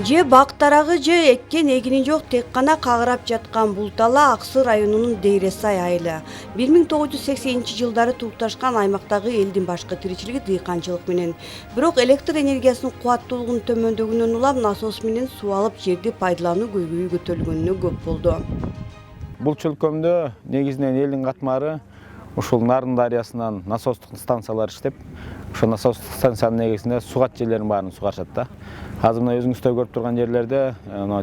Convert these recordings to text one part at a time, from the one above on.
Же бактарагы же эккен эгини жок тек гана кагырап жаткан бул дала Аксы районунун Дейресай айылы. 1980-жылдары турукташкан аймактагы элдин башкы тиричилиги дыйканчылык менен. Бирок электр энергиясынын кубаттуулугунун төмөндөгүнөн улам насос менен суу алып жерди пайдалануу көйгөйү көтөрүлгөнүнө көп болду. Бул чөлкөмдө негизинен элдин катмары ушул Нарын дарыясынан насостук станциялар иштеп, ошо насостук станциянын негизинде сугат жерлерин баарын сугарышат да. Азыр мына өзүңүздөр көрүп турган жерлерде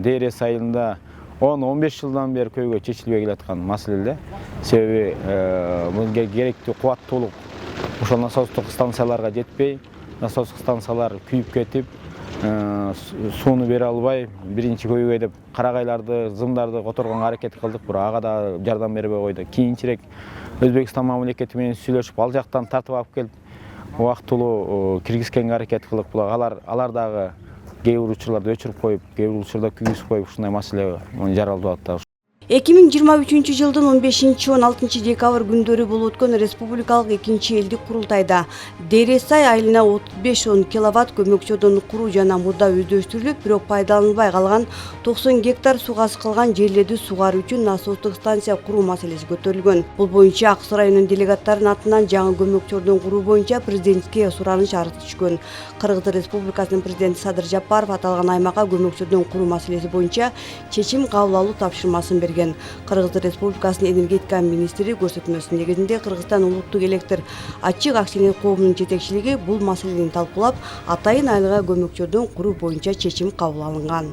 Дейрес айылында 10-15 жылдан бери көйгөй чечилбей келаткан маселе. Себеби бул керектүү кубаттуулук ошол насостук станцияларга жетпей, насостук станциялар күйүп кетип, сууну бере албай, биринчи көйгөй деп карагайларды, зымдарды которгонго аракет кылдык, бирок ага да жардам бербей койду. Кийинчерээк Өзбекстан мамлекети менен сүйлөшүп, ал жактан тартып алып келип, убактылуу киргизгенге аракет кылдык. Алар дагы кээ бир учурларда өчүрүп коюп, кээ бир учурда күйгүзүп коюп, ушундай маселе жаралып атат. 2023-жылдын 15-16 декабрь күндөрү болуп өткөн республикалык экинчи элдик курултайда Дейресай айылына 35-10 киловатт көмөкчөдөн куруу жана мурда өздөштүрүлүп, бирок пайдаланылбай калган 90 гектар сууга калган жерлерди сугаруу үчүн насостук станция куруу маселеси көтөрүлгөн. Бул боюнча Аксы районунун делегаттарынын атынан жаңы көмөкчөдөн куруу боюнча президентке сураныч арыз түшкөн. Кыргыз Республикасынын президенти Садыр Жапаров аталган аймакка көмөкчөдөн куруу маселеси боюнча чечим кабыл алуу тапшырмасын берген. Кыргыз Республикасынын энергетика министри көрсөтмөсүнүн негизинде Кыргызстан улуттук электр ачык акционер коомунун жетекчилиги бул маселени талкуулап, атайын айылга көмөкчөдөн куруу боюнча чечим кабыл алынган.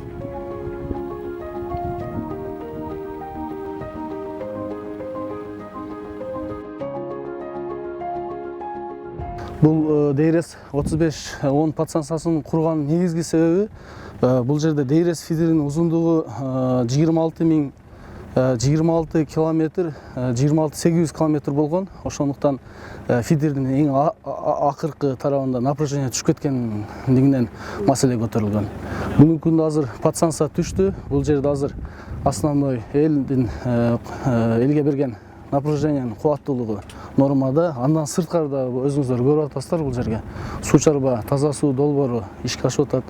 Бул Дейрес 35-10 подстанциясын курган негизги себеби бул жерде Дейрес фидеринин узундугу 26 километр, 26-800 километр болгон. Ошондуктан фидердин эң акыркы тарабында напряжение түшүп кеткендигинен маселе көтөрүлгөн. Бүгүнкү күндө азыр подстанция түштү. Бул жерде азыр основной элге берген напряжениянын кубаттуулугу нормада. Андан сырткары да өзүңүздөр көрүп атасыздар, бул жерге суу чарба, таза суу долбоору ишке ашып атат.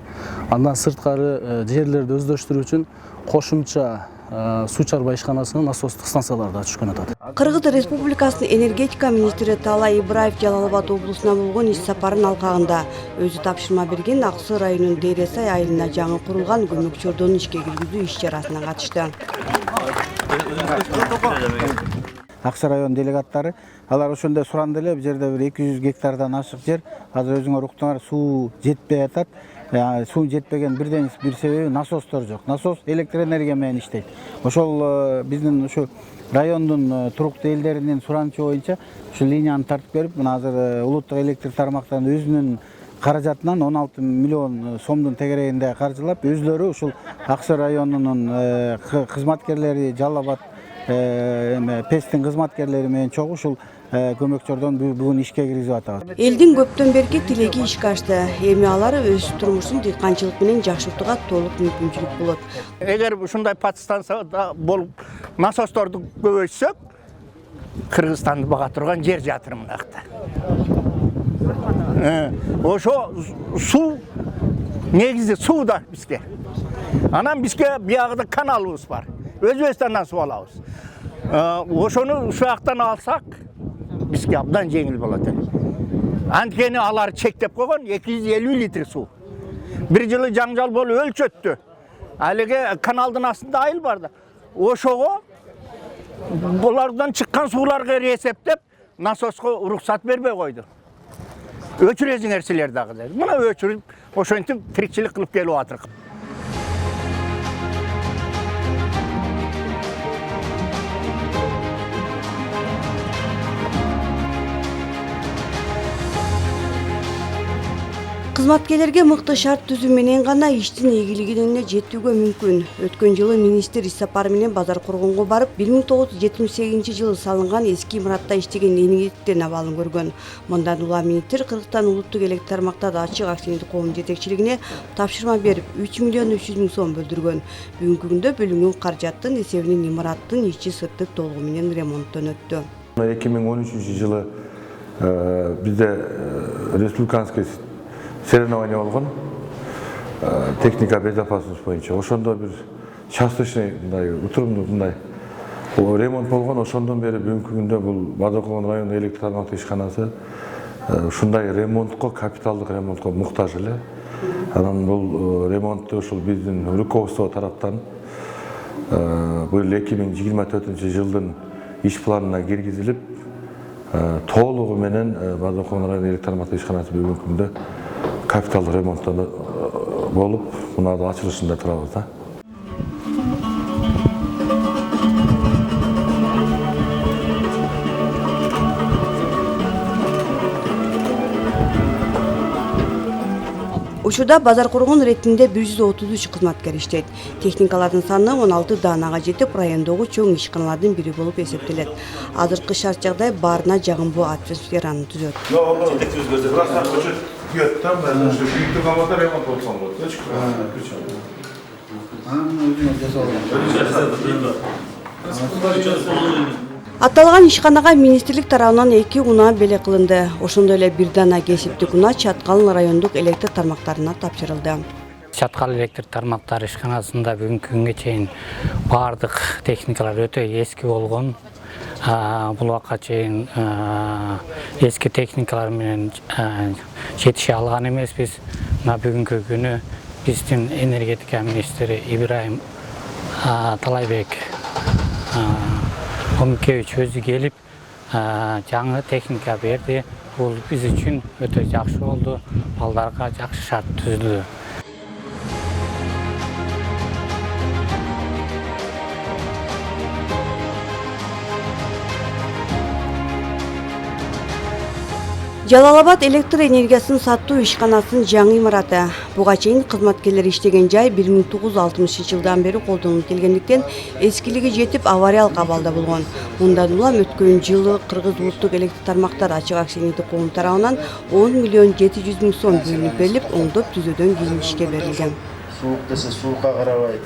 Андан сырткары жерлерди өздөштүрүү үчүн кошумча суу чарба ишканасынын насостук станциялары да түшкөн атат. Кыргыз Республикасынын энергетика министри Таалай Ибраев Жалал Абад облусуна болгон иш сапарын алкагында өзү тапшырма берген Аксы районунун Дейресай айылына жаңы курулган көмөкчөдөн ишке киргизүү иш чарасына катышты. Аксы район делегаттары алар ошондой суранды эле, бул жерде бир 200 гектардан ашык жер, азыр өзүңөр уктуңар, суу жетпей атат. Суу жетпеген бир себеби насостор жок. Насос электр энергия менен иштейт. Ошол биздин ушу райондун туруктуу элдеринин суранычы боюнча ушул линияны тартып берип, мына азыр улуттук электр тармактарынын өзүнүн каражатынан 16 миллион сомдун тегерегинде каржылап, өзлөрү ушул Аксы районунун кызматкерлери, Жалал Абад ПЭСтин кызматкерлери менен чогуу ушул көмөкчөдөн бүгүн ишке киргизип атабыз. Элдин көптөн берки тилеги ишке ашты. Эми алар өз турмушун дыйканчылык менен жакшыртууга толук мүмкүнчүлүк болот. Эгер ушундай подстанция болуп насосторду көбөйтсөк, Кыргызстанды бага турган жер жатыр мынакта. Ошо суу негизи суу да бизге. Анан бизге биягыда каналыбыз бар. Өзбекстандан суу алабыз. Ошону ушактан алсак, бизге абдан жеңил болот эле. Анткени алар чектеп койгон 250 литр суу. Бир жылы жаңжал болуп өлчөттү. Алиге каналдын астында айыл бар да. Ошого булардан чыккан сууларга эсептеп насоско уруксат бербей койду. Өчүрөсүңөр силер дагы. Мына өчүрүп, ошентип тиричилик кылып келип атырк. Кызматкерлерге мыкты шарт түзүү менен гана иштин ийгилигине жетүүгө мүмкүн. Өткөн жылы министр иш сапары менен Базар Коргонго барып, 1978-жылы салынган эски имаратта иштеген энергетиктер абалын көргөн. Мындан улам министр Кыргызстан улуттук электр тармактары ачык акционерлик коомунун жетекчилигине тапшырма берип, 3 миллион 300 миң сом бөлдүргөн. Бүгүнкү күндө бөлүнгөн каражаттын эсебинен имараттын ичи сырты толугу менен ремонттон өттү. 2013-жылы бизде республиканский соревнование болгон. техника безопасность боюнча ошондо бир часточный мындай утурумдуу мындай ремонт болгон. Ошондон бери бүгүнкү күндө бул Бадыкогон райондук электр тармактык ишканасы ушундай ремонтко, капиталдык ремонтко муктаж эле. Анан бул ремонтту ушул биздин руководство тараптан быйыл 2024 жылдын иш планына киргизилип, толугу менен Бадыкогон райондук электр тармактык ишканасы бүгүнкү күндө капиталдык ремонттон болуп, мунада ачылышында турабыз да. Учурда базар кургон иретинде 133 кызматкер иштейт. Техникалардын саны 16 даанага жетип, райондогу чоң ишканалардын бири болуп эсептелет. Азыркы шарт жагдай баарына жагымдуу атмосфераны түзөт. Аталган ишканага министрлик тарабынан 2 унаа белек кылынды. Ошондой эле бир дана кесиптик унаа Чаткал райондук электр тармактарына тапшырылды. Чаткал электр тармактары ишканасында бүгүнкү күнгө чейин баардык техникалар өтө эски болгон. Бул убакка чейин эски техникалар менен жетише алган эмеспиз. Мына бүгүнкү күнү биздин энергетика министри Ибраим Талайбек Комикевич өзү келип жаңы техника берди. Бул биз үчүн өтө жакшы болду. Балдарга жакшы шарт түздү. Жалал-Абад электр энергиясын саттуу ишканасынын жаңы имараты. Буга чейин кызматкерлер иштеген жай 1960 жылдан бери колдонулуп келгендиктен эскилиги жетип авариялык абалда болгон. Мындан улам өткөн жылы Кыргыз улуттук электр тармактар ачык акционердик коом тарабынан 10 миллион 700 миң сом бөлүнүп берилип, оңдоп түзөөдөн кийин ишке берилген. Суук десе суукка карабай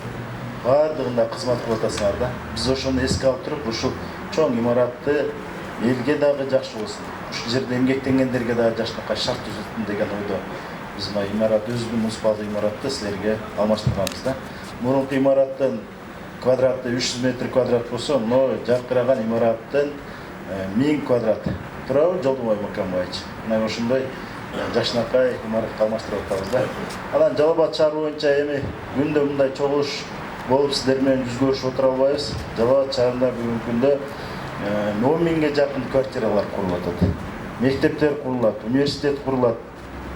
баардыгында кызмат кылып атасыңар да. Биз ошону эске алып туруп, ушул чоң имаратты элге дагы жакшы болсун. Ушул жерде эмгектенгендерге дагы жакшынакай шарт түзөтүн деген ойдо биз мына имарат өзүбүздүн муниципалдык имаратты силерге алмаштырганбыз да. Мурунку имараттын квадраты 300 метр квадрат болсо, мына жаркыраган имараттын 1000 квадрат. Туурабы Жолдубай Макамбаевич? Мына ошондой жакшынакай имаратка алмаштырып атабыз да. Анан Жалал-Абад шаары боюнча эми күндө мындай чогулуш болуп сиздер менен жүз көрүшүп отура албайбыз. Жалал-Абад шаарында бүгүнкү күндө 10 миңге жакын квартиралар курулат. Мектептер курулат, университет курулат,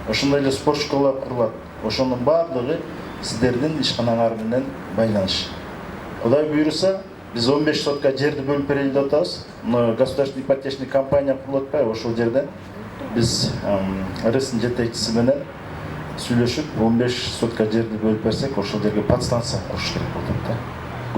ошондой эле спорт школалар курулат. Ошонун баардыгы сиздердин ишканаңар менен байланыш. Кудай буйруса, биз 15 сотка жерди бөлүп берели деп атабыз. Государственный ипотечный компания курулуп атпайбы? Ошол жерден биз РСНин жетекчиси менен сүйлөшүп 15 сотка жерди бөлүп берсек, ошол жерге подстанция куруш керек болот да.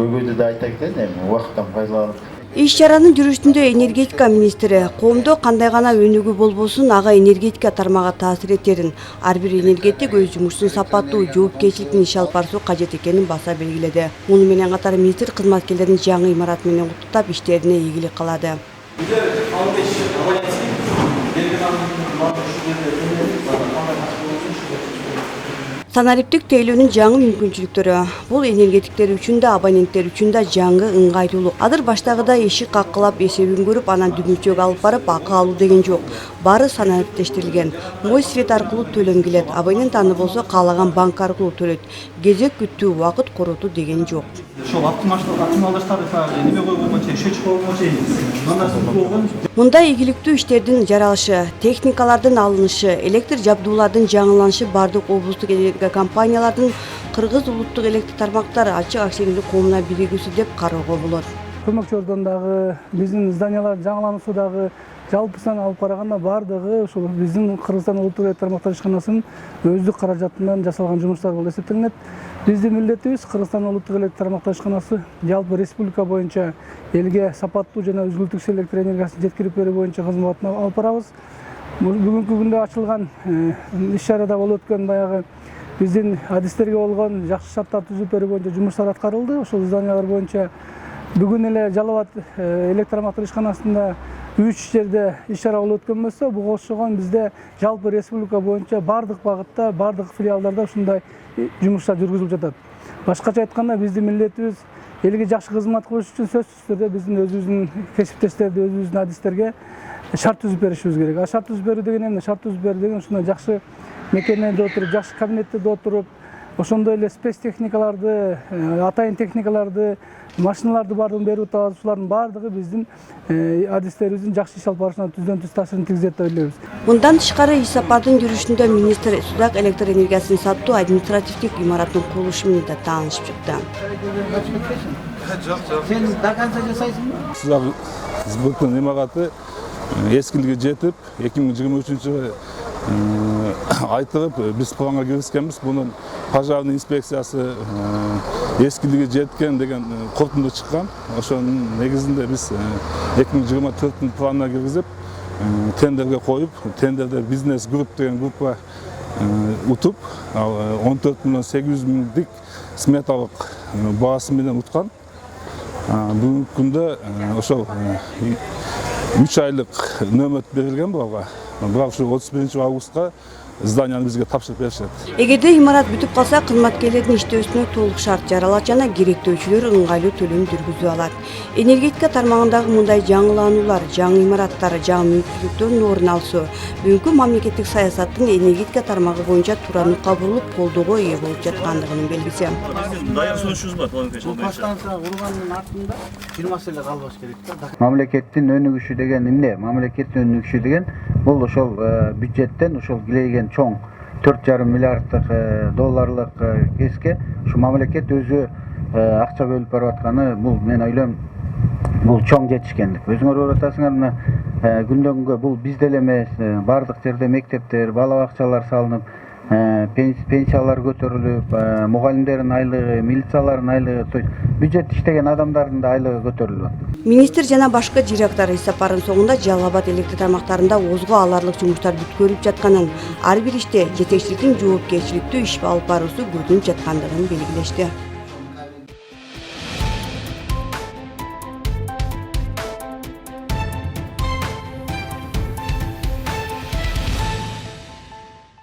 Көйгөйдү да айта кетейин, эми убакыттан пайдаланып. Иш-чаранын жүрүшүндө энергетика министри коомдо кандай гана өнүгүү болбосун ага энергетика тармагы таасир этерин, ар бир энергетик өз жумушун сапаттуу, жоопкерчилик менен иш алып баруу кажет экенин баса белгиледи. Муну менен катар министр кызматкерлерин жаңы имарат менен куттуктап иштерине ийгилик каалады. Санариптик тейлөөнүн жаңы мүмкүнчүлүктөрү. Бул энергетиктер үчүн да, абоненттер үчүн да жаңы ыңгайлуулук. Азыр баштагыдай эшик каккылап эсебин көрүп, анан дүгүнчөк алып барып акы алуу деген жок. Баары санариптештирилген. Мой свет аркылуу төлөм келет. Абонент аны болсо каалаган банк аркылуу төлөйт. Кезек күттүү, убакыт коротуу деген жок. Ошол оптималдаштырды неме койгончо, счетчик койгончо болгон. Мындай ийгиликтүү иштердин жаралышы, техникалардын алынышы, электр жабдуулардын жаңыланышы бардык облустук энергия компаниялардын Кыргыз улуттук электр тармактары ачык акционерлик коомуна биригүүсү деп кароого болот. Көмөкчүлөрдөн дагы, биздин зданиялар жаңылануусу дагы жалпысынан алып караганда бардыгы ушул биздин Кыргызстан улуттук электр тармактар ишканасынын өздүк каражатынан жасалган жумуштар болуп эсептелинет. Биздин милдетибиз Кыргызстан улуттук электр тармактар ишканасы жалпы республика боюнча элге сапаттуу жана үзгүлтүксүз электр энергиясын жеткирип берүү боюнча кызматын алып барабыз. Бүгүнкү күндө ачылган иш-чарада болуп өткөн баягы биздин адистерге болгон жакшы шарттар түзүп берүү боюнча жумуштар аткарылды. Ошол зданиялар боюнча бүгүн эле Жалал-Абад электр тармактар ишканасында 3 жерде иш-чара болуп өткөн болсо, буга окшогон бизде жалпы республика боюнча бардык багытта, бардык филиалдарда ушундай жумуштар жүргүзүлүп жатат. Башкача айтканда биздин милдетибиз элге жакшы кызмат кылыш үчүн сөзсүз түрдө биздин өзүбүздүн кесиптештерди, өзүбүздүн адистерге шарт түзүп беришибиз керек. Шарт түзүп берүү деген эмне? Шарт түзүп берүү деген ушундай жакшы мекемеде отуруп, жакшы кабинетте отуруп, ошондой эле спецтехникаларды, атайын техникаларды, машиналарды бардыгын берип атабыз. Ушулардын бардыгы биздин адистерибиздин жакшы иш алып барышына түздөн-түз таасирин тийгизет деп ойлойбуз. Мындан тышкары иш сапардын жүрүшүндө министр Судак электр энергиясын сатуу административдик имараттын курулушу менен да таанышып чыкты. Сен до конца жасайсыңбы? Судак сбыттын имараты эскилиги жетип, 2023-жылы айтылып, биз планга киргизгенбиз. Бунун пожарный инспекциясы эскилиги жеткен деген корутунду чыккан. Ошонун негизинде биз 2024 планына киргизип, тендерге коюп, тендерде бизнес групп деген группа утуп, 14 миллион 800 миңдик сметалык баасы менен уткан. Бүгүнкү күндө ошол 3 айлык нөмөт берилген буларга. Бирок ушу 31 августка зданияны бизге тапшырып беришет. Эгерде имарат бүтүп калса, кызматкерлердин иштөөсүнө толук шарт жаралат жана керектөөчүлөр ыңгайлуу төлөм жүргүзүп алат. Энергетика тармагындагы мындай жаңылануулар, жаңы имараттар, жаңы мүмкүнчүлүктөрдүн орун алсо, бүгүнкү мамлекеттик саясаттын энергетика тармагы боюнча тууралыкка бурулуп, колдоого ээ болуп жаткандыгынын белгиси. Дайыр сунушубуз бар, Бул станция курганын артында бир маселе калбаш керек да. Мамлекеттин өнүгүшү деген эмне? Мамлекеттин өнүгүшү деген бул ошол бюджеттен ошол килейген чоң 4,5 миллиарддык долларлык кеске ушу мамлекет өзү акча бөлүп барып атканы, бул мен ойлойм бул чоң жетишкендик. Өзүңөр көрүп атасыңар, мына күндөн күнгө бул бизде эле эмес, бардык жерде мектептер, бала бакчалар салынып, пенсиялар көтөрүлүп, мугалимдердин айлыгы, милициялардын айлыгы, бюджет иштеген адамдардын да айлыгы көтөрүлүп. Министр жана башка директор иш сапарынын соңунда Жалал Абад электр тармактарында озго аларлык жумуштар бүткөрүлүп жатканын, ар бир иште жетекчиликтин жоопкерчиликтүү иш алып баруусу көрүнүп жаткандыгын белгилешти.